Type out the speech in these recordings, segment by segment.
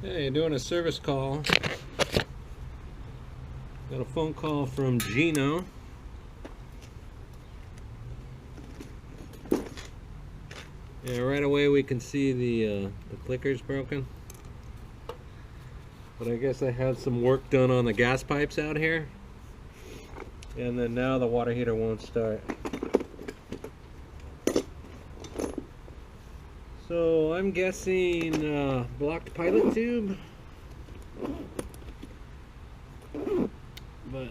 Hey, doing a service call. Got a phone call from Gino. Yeah, right away we can see the clicker's broken. But I guess I had some work done on the gas pipes out here. And then now the water heater won't start. So I'm guessing blocked pilot tube. But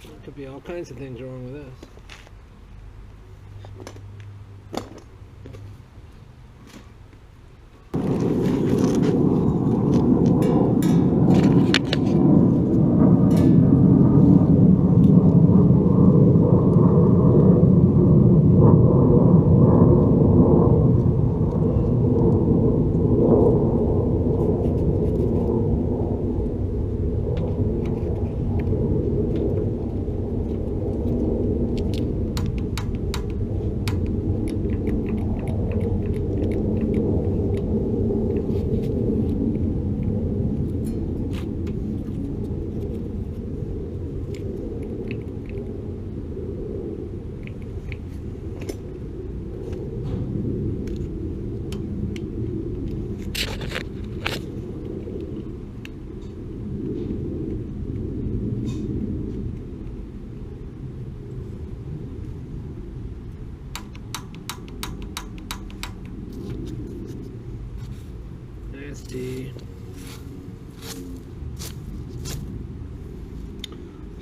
there could be all kinds of things wrong with this.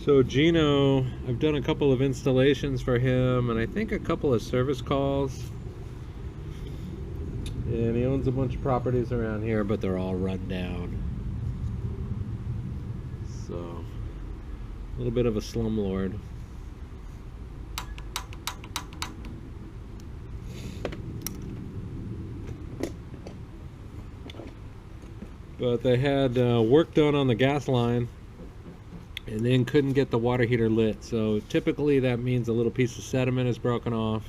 So Gino, I've done a couple of installations for him and I think a couple of service calls. And he owns a bunch of properties around here, but they're all run down. So, a little bit of a slumlord. But they had work done on the gas line and then couldn't get the water heater lit. So typically that means a little piece of sediment is broken off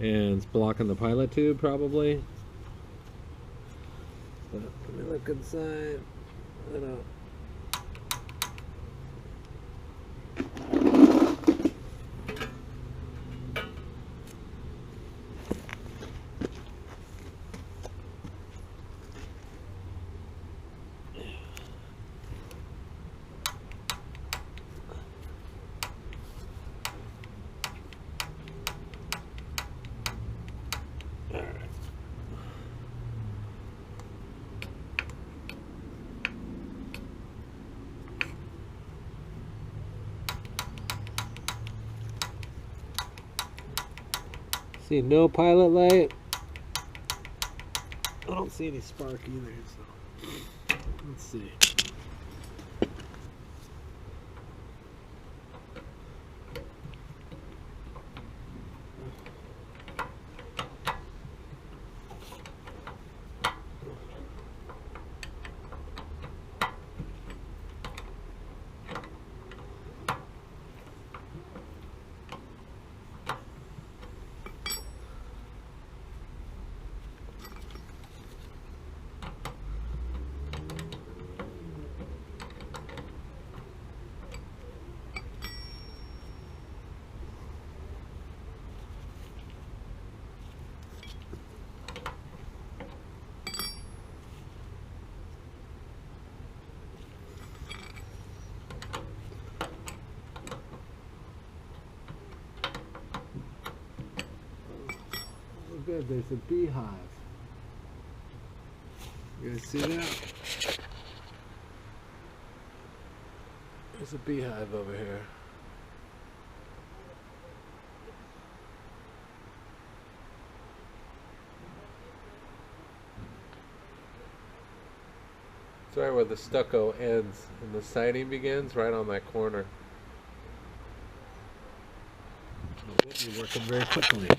and it's blocking the pilot tube probably. But let me look inside. I don't know. See no pilot light. I don't see any spark either, so let's see. Good, there's a beehive. You guys see that? There's a beehive over here. It's right where the stucco ends and the siding begins, right on that corner. You're working very quickly. I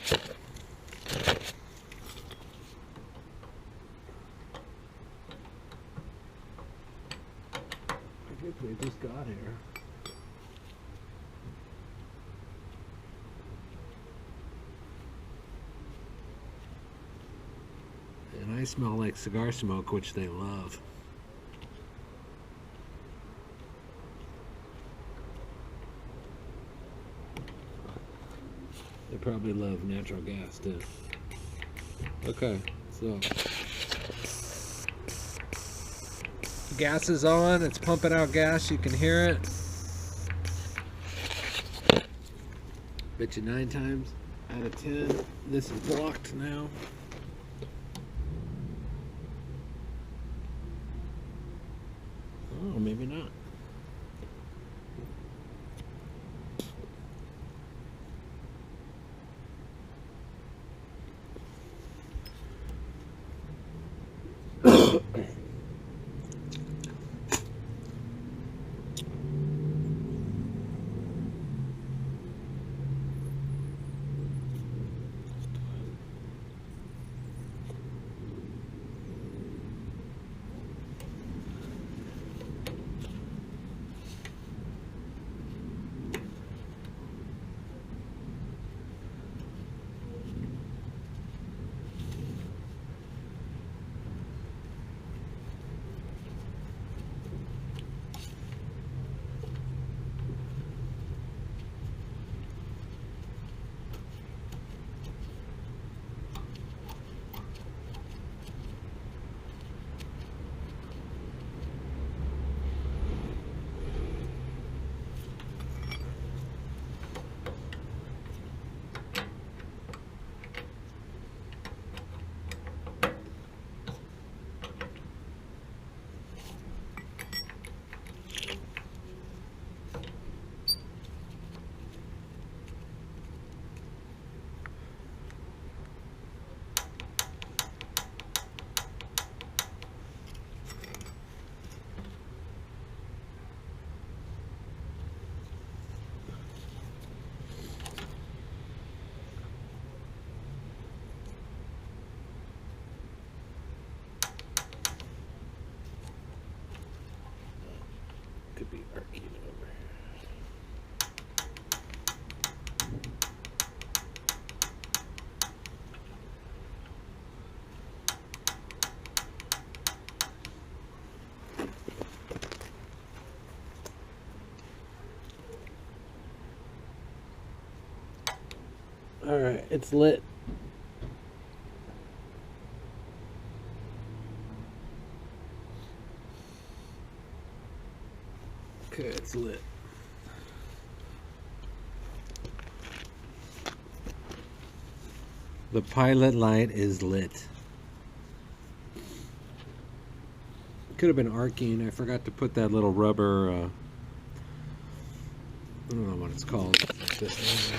guess we just got here. And I smell like cigar smoke, which they love. They probably love natural gas too. Okay, so gas is on, it's pumping out gas, you can hear it. Bet you 9 times out of 10 this is blocked now. Oh, maybe not. Could be arcing over here. All right, it's lit. Okay, it's lit. The pilot light is lit. Could have been arcing. I forgot to put that little rubber, I don't know what it's called. This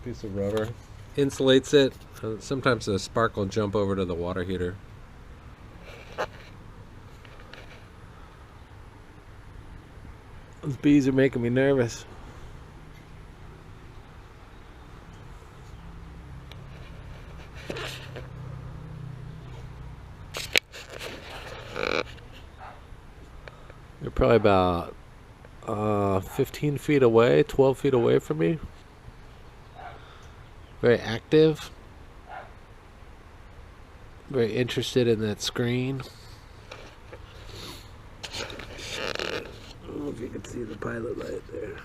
piece of rubber. Insulates it. Sometimes the spark will jump over to the water heater. Those bees are making me nervous. They're probably about 15 feet away, 12 feet away from me. Very active. Very interested in that screen. I don't know if you can see the pilot light there.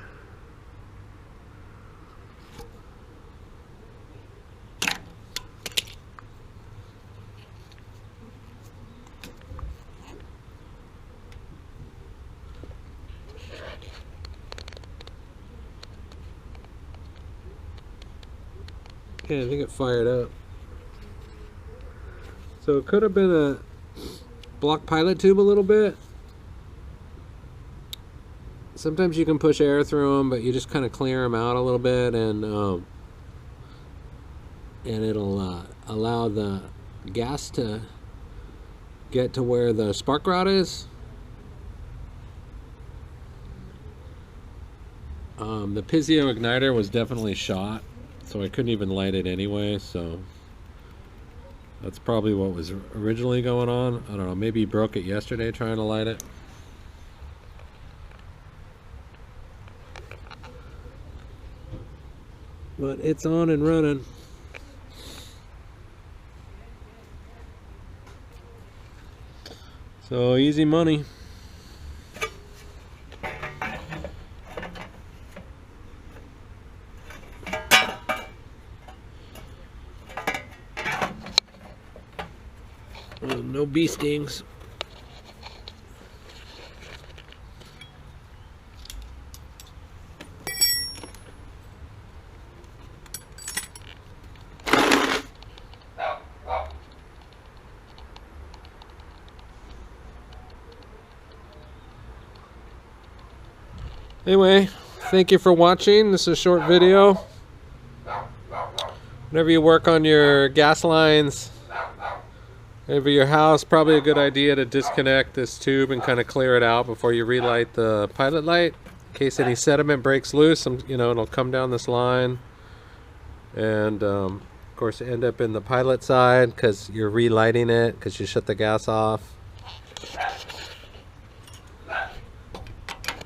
Okay, I think it fired up. So it could have been a block pilot tube a little bit. sometimes you can push air through them, but you just kind of clear them out a little bit, and it'll allow the gas to get to where the spark rod is. The piezo igniter was definitely shot, so I couldn't even light it anyway, so that's probably what was originally going on. I don't know, maybe he broke it yesterday trying to light it. But it's on and running. So easy money. No bee stings. Anyway, thank you for watching. This is a short video. Whenever you work on your gas lines over your house, probably a good idea to disconnect this tube and kind of clear it out before you relight the pilot light, in case any sediment breaks loose. You know, it'll come down this line and of course end up in the pilot side because you're relighting it because you shut the gas off.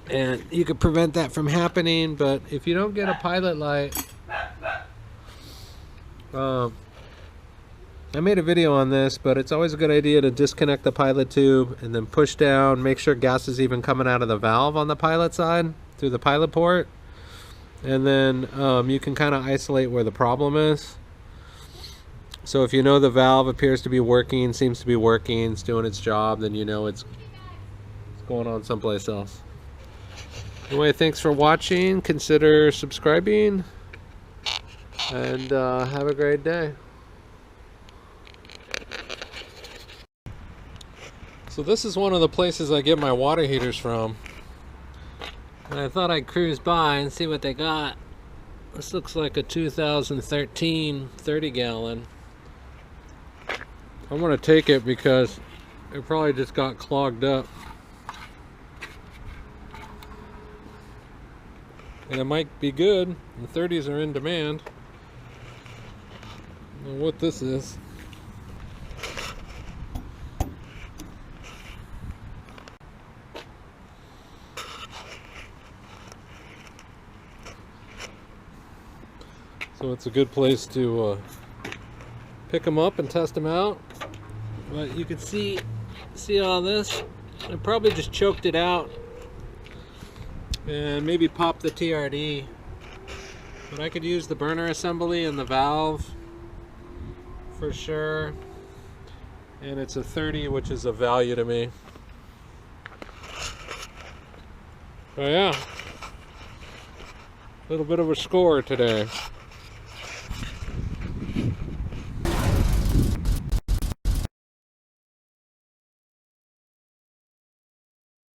And you could prevent that from happening, but if you don't get a pilot light, I made a video on this, but it's always a good idea to disconnect the pilot tube and then push down, make sure gas is even coming out of the valve on the pilot side through the pilot port, and then you can kind of isolate where the problem is. So if you know the valve appears to be working, seems to be working, it's doing its job, then you know it's going on someplace else. Anyway, thanks for watching. Consider subscribing, and have a great day. So this is one of the places I get my water heaters from, and I thought I'd cruise by and see what they got. This looks like a 2013 30-gallon. I'm gonna take it because it probably just got clogged up. And it might be good. The 30s are in demand. I don't know what this is. So it's a good place to pick them up and test them out. But you can see all this. I probably just choked it out and maybe pop the TRD, but I could use the burner assembly and the valve for sure, and it's a 30, which is a value to me. So yeah, a little bit of a score today.